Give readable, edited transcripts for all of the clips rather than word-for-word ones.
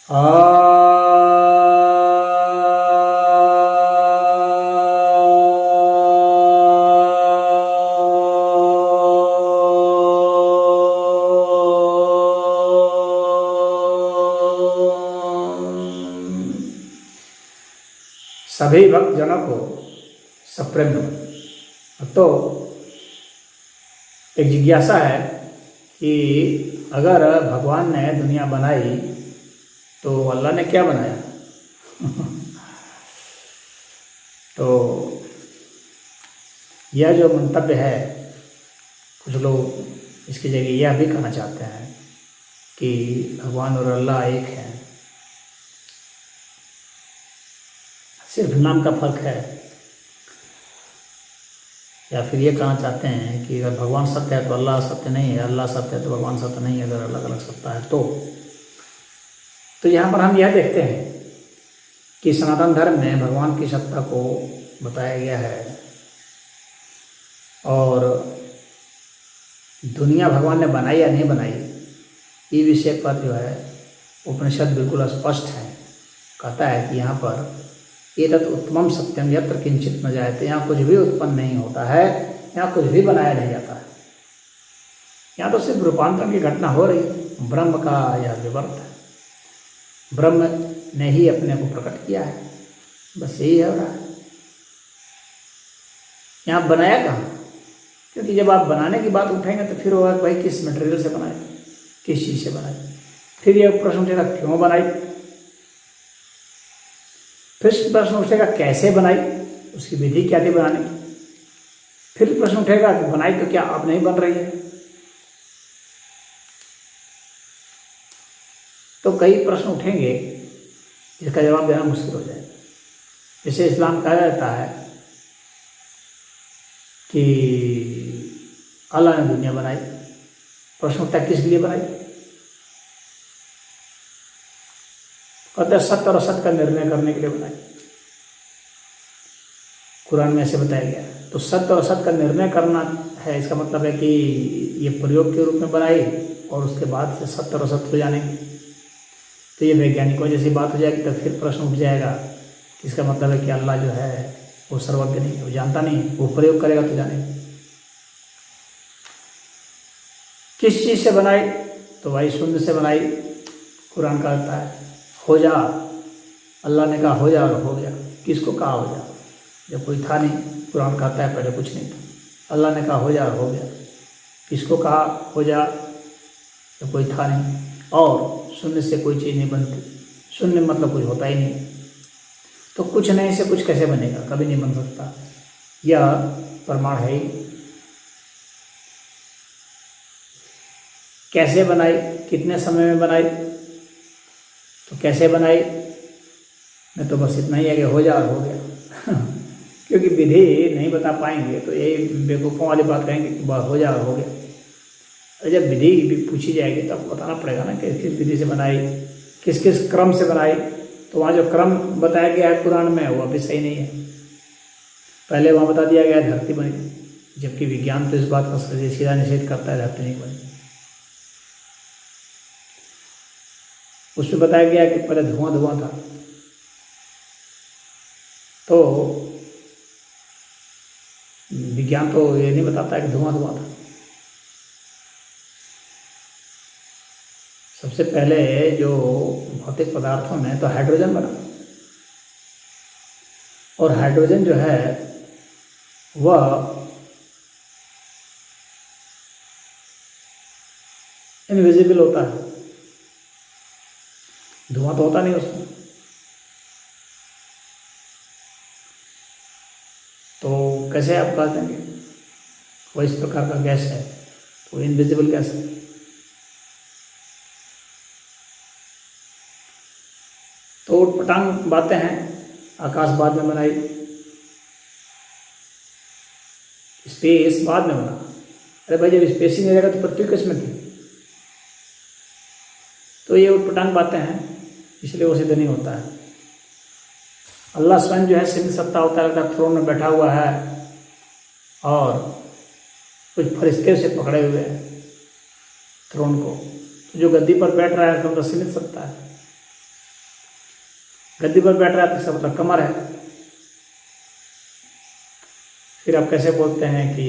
सभी भक्तजनों को सप्रेम नमन। तो एक जिज्ञासा है कि अगर भगवान ने दुनिया बनाई तो अल्लाह ने क्या बनाया? तो यह जो मंतव्य है, कुछ लोग इसकी जगह यह भी कहना चाहते हैं कि भगवान और अल्लाह एक हैं, सिर्फ नाम का फर्क है। या फिर ये कहना चाहते हैं कि अगर भगवान सत्य है तो अल्लाह सत्य नहीं है, अल्लाह सत्य है तो भगवान सत्य नहीं है, अगर अलग अलग सत्ता है तो यहाँ पर हम यह देखते हैं कि सनातन धर्म में भगवान की सत्ता को बताया गया है और दुनिया भगवान ने बनाई या नहीं बनाई, ये विषय पर जो है उपनिषद बिल्कुल स्पष्ट है। कहता है कि यहाँ पर एतत् उत्तमम सत्यम यत्र किंचित न जायते, यहाँ कुछ भी उत्पन्न नहीं होता है, यहाँ कुछ भी बनाया नहीं जाता है। यहाँ तो सिर्फ रूपांतरण की घटना हो रही है। ब्रह्म का यह विवर्त है, ब्रह्म ने ही अपने को प्रकट किया है, बस यही हो रहा है। यहाँ बनाया कहाँ? क्योंकि जब आप बनाने की बात उठाएंगे तो फिर होगा भाई किस मटेरियल से बनाए, किस चीज़ से बनाए। फिर यह प्रश्न उठेगा क्यों बनाई, फिर प्रश्न उठेगा कैसे बनाई, उसकी विधि क्या थी बनाने की। फिर प्रश्न उठेगा कि बनाई तो क्या अब नहीं बन रही है। तो कई प्रश्न उठेंगे जिसका जवाब देना मुश्किल हो जाएगा। जैसे इस्लाम कहा जाता है कि अल्लाह ने दुनिया बनाई, प्रश्न उठता है किस लिए बनाई? कहते हैं सत्य और असत्य का निर्णय करने के लिए बनाई। कुरान में ऐसे बताया गया है। तो सत्य और असत्य का निर्णय करना है, इसका मतलब है कि ये प्रयोग के रूप में बनाई और उसके बाद से सत्य और असत्य हो जानेंगे। तो ये वैज्ञानिकों जैसी बात हो जाएगी। तो फिर प्रश्न उठ जाएगा कि इसका मतलब है कि अल्लाह जो है वो सर्वज्ञ नहीं है, वो जानता नहीं है, वो प्रयोग करेगा तो जानेगा। किस चीज़ से बनाई? तो भाई शून्य से बनाई। कुरान का कहता है हो जा, अल्लाह ने कहा हो जा और हो गया। किसको कहा हो जा? जब कोई था नहीं। कुरान कहता है पहले कुछ नहीं था, अल्लाह ने कहा हो जा और हो गया। किसको कहा हो जा? जब कोई था नहीं। और शून्य से कोई चीज़ नहीं बनती, शून्य मतलब कुछ होता ही नहीं। तो कुछ नहीं से कुछ कैसे बनेगा? कभी नहीं बन सकता। यह प्रमाण है ही। कैसे बनाई, कितने समय में बनाई? तो कैसे बनाई मैं तो बस इतना ही है कि हो जा और हो गया। क्योंकि विधि नहीं बता पाएंगे तो यही बेवकूफ़ों वाली बात कहेंगे कि हो जा और हो गया। और जब विधि भी पूछी जाएगी तब तो बताना पड़ेगा ना कि किस विधि से बनाई, किस किस क्रम से बनाई। तो वहाँ जो क्रम बताया गया है कुरान में वो अभी सही नहीं है। पहले वहाँ बता दिया गया है धरती बनी, जबकि विज्ञान तो इस बात का सीधा निषेध करता है धरती नहीं बनी। उसमें बताया गया कि पहले धुआं धुआं था। तो विज्ञान तो ये नहीं बताता है कि धुआं धुआं था। सबसे पहले जो भौतिक पदार्थों में तो हाइड्रोजन बना, और हाइड्रोजन जो है वह इनविजिबल होता है, धुआं तो होता नहीं उसमें। तो कैसे आप कह देंगे वो इस प्रकार का गैस है, तो इनविजिबल गैस है। तो उटपटांग बातें हैं। आकाश बाद में बनाई, स्पेस बाद में बना। अरे भाई जब स्पेस ही नहीं रहेगा तो पृथ्वी किस में थी? तो ये उटपटांग बातें हैं, इसलिए वो सिद्ध नहीं होता है। अल्लाह स्वयं जो है सिद्ध सत्ता होता है, लगता थ्रोन में बैठा हुआ है और कुछ फरिश्ते से पकड़े हुए हैं थ्रोन को। तो जो गद्दी पर बैठ रहा है तो सीमित सत्ता है। गद्दी पर बैठ रहा है तो इसका मतलब कमर है। फिर आप कैसे बोलते हैं कि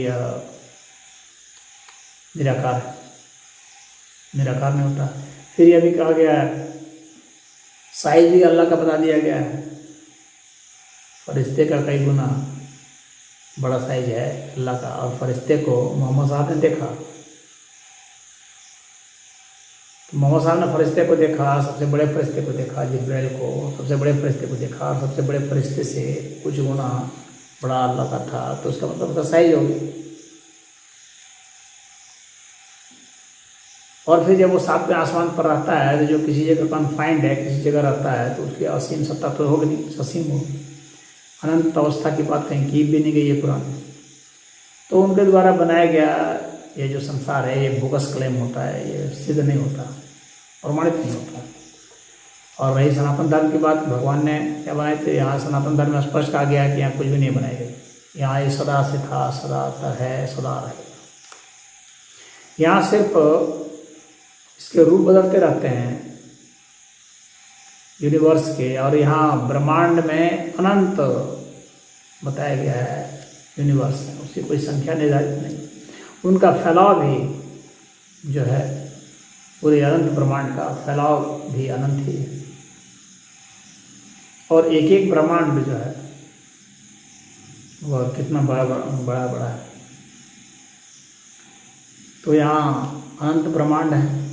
निराकार है? निराकार नहीं होता। फिर यह भी कहा गया है, साइज भी अल्लाह का बता दिया गया है, फरिश्ते का कई गुना बड़ा साइज है अल्लाह का। और फरिश्ते को मोहम्मद साहब ने देखा, तो मोहम्मद साहब ने फरिश्ते को देखा, सबसे बड़े फरिश्ते को देखा, जिब्राइल को, सबसे बड़े फरिश्ते को देखा, और सबसे बड़े फरिश्ते से कुछ गुना बड़ा अल्लाह का था, तो उसका मतलब उसका साइज होगी। और फिर जब वो सातवें आसमान पर रहता है, तो जो किसी जगह कन्फाइंड है, किसी जगह रहता है, तो उसकी असीम सत्ता तो होगी नहीं, ससीम होगी। अनंत अवस्था की बात कहीं की भी नहीं गई है कुरान में। तो उनके द्वारा बनाया गया ये जो संसार है, ये बोगस क्लेम होता है, ये सिद्ध नहीं होता, प्रमाणित नहीं होता। और रही सनातन धर्म की बात, भगवान ने क्या बनाए थे? यहाँ सनातन धर्म में स्पष्ट कहा गया कि यहाँ कुछ भी नहीं बनाए गए, यहाँ ये सदा से था, सदा है, सदा रहेगा। यहाँ सिर्फ इसके रूप बदलते रहते हैं यूनिवर्स के, और यहाँ ब्रह्मांड में अनंत बताया गया है यूनिवर्स में, उसकी कोई संख्या निर्धारित नहीं। उनका फैलाव भी जो है पूरे अनंत ब्रह्मांड का फैलाव भी अनंत ही है, और एक एक ब्रह्मांड जो है वह कितना बड़ा बड़ा है। तो यहाँ अनंत ब्रह्मांड है,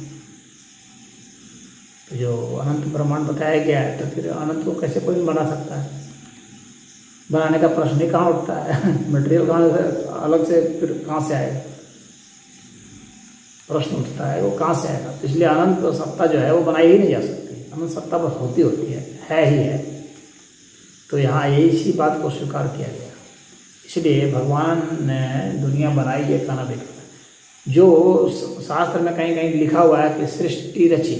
तो जो अनंत ब्रह्मांड बताया गया है, तो फिर अनंत को कैसे कोई बना सकता है? बनाने का प्रश्न ही कहाँ उठता है? मटेरियल कहाँ से अलग से फिर कहाँ से आएगा? प्रश्न उठता है, वो कहाँ से आएगा? इसलिए अनंत सत्ता जो है वो बनाई ही नहीं जा सकती, अनंत सत्ता बस होती है ही है। तो यहाँ इसी बात को स्वीकार किया गया, इसलिए भगवान ने दुनिया बनाई ये कहना बेकार है। जो शास्त्र में कहीं कहीं लिखा हुआ है कि सृष्टि रची,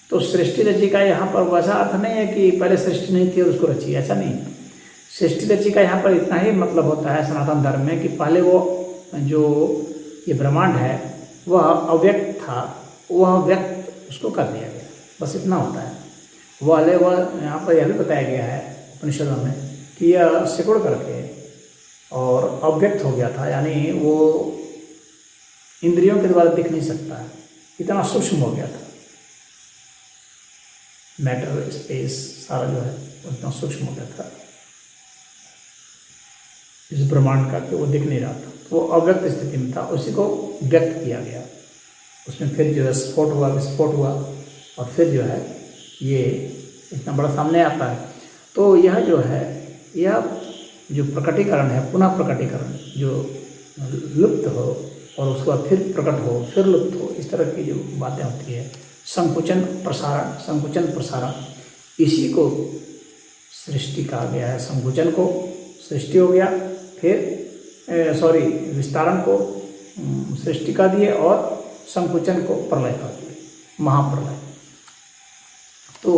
तो सृष्टि रची का यहाँ पर वैसा अर्थ नहीं है कि पहले सृष्टि नहीं थी और उसको रची, ऐसा नहीं। सृष्टि रची का यहाँ पर इतना ही मतलब होता है सनातन धर्म में कि पहले वो जो ये ब्रह्मांड है वह अव्यक्त था, वह व्यक्त उसको कर दिया गया, बस इतना होता है। वह यहाँ पर यह भी बताया गया है उपनिषदों में कि यह सिकुड़ करके और अव्यक्त हो गया था, यानी वो इंद्रियों के द्वारा दिख नहीं सकता है, इतना सूक्ष्म हो गया था। मैटर स्पेस सारा जो है उतना सूक्ष्म हो गया था इस ब्रह्मांड का कि वो दिख नहीं रहा था, वो अव्यक्त स्थिति में था, उसी को व्यक्त किया गया। उसमें फिर जो है स्फोट हुआ, विस्फोट हुआ, और फिर जो है ये इतना बड़ा सामने आता है। तो यह जो है, यह जो प्रकटीकरण है, पुनः प्रकटीकरण, जो लुप्त हो और उसके बाद फिर प्रकट हो, फिर लुप्त हो, इस तरह की जो बातें होती है, संकुचन प्रसारण, संकुचन प्रसारण, इसी को सृष्टि कहा गया है। संकुचन को सृष्टि हो गया, फिर विस्तारण को सृष्टि का दिए, और संकुचन को प्रलय का दिए, महाप्रलय। तो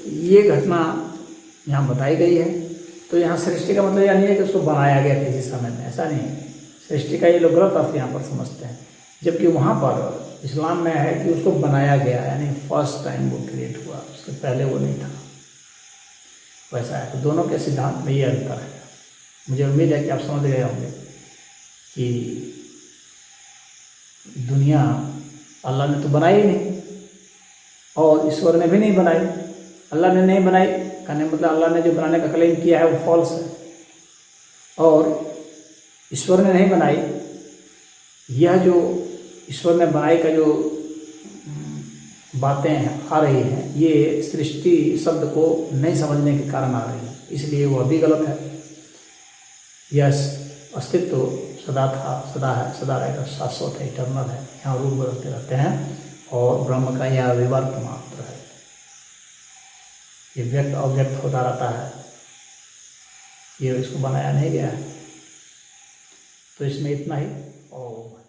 ये घटना यहाँ बताई गई है। तो यहाँ सृष्टि का मतलब यह नहीं है कि उसको बनाया गया किसी समय में, ऐसा नहीं है। सृष्टि का ये लोग गलत अर्थ यहाँ पर समझते हैं, जबकि वहाँ पर इस्लाम में है कि उसको बनाया गया, यानी फर्स्ट टाइम वो क्रिएट हुआ, उसके पहले वो नहीं था, वैसा है। तो दोनों के सिद्धांत में ये अंतर है। मुझे उम्मीद है कि आप समझ गए होंगे कि दुनिया अल्लाह ने तो बनाई ही नहीं, और ईश्वर ने भी नहीं बनाई। अल्लाह ने नहीं बनाई कहने मतलब अल्लाह ने जो बनाने का क्लेम किया है वो फॉल्स है, और ईश्वर ने नहीं बनाई। यह जो ईश्वर ने बनाई का जो बातें आ रही हैं, ये सृष्टि शब्द को नहीं समझने के कारण आ रही है, इसलिए वह भी गलत है। यह अस्तित्व सदा था, सदा है, सदा रहेगा, शाश्वत है, इटर्नल है। यहाँ रूप बदलते रहते हैं, और ब्रह्म का यह विवर्त मात्र है, ये व्यक्त अव्यक्त होता रहता है, ये इसको बनाया नहीं गया है। तो इसमें इतना ही। और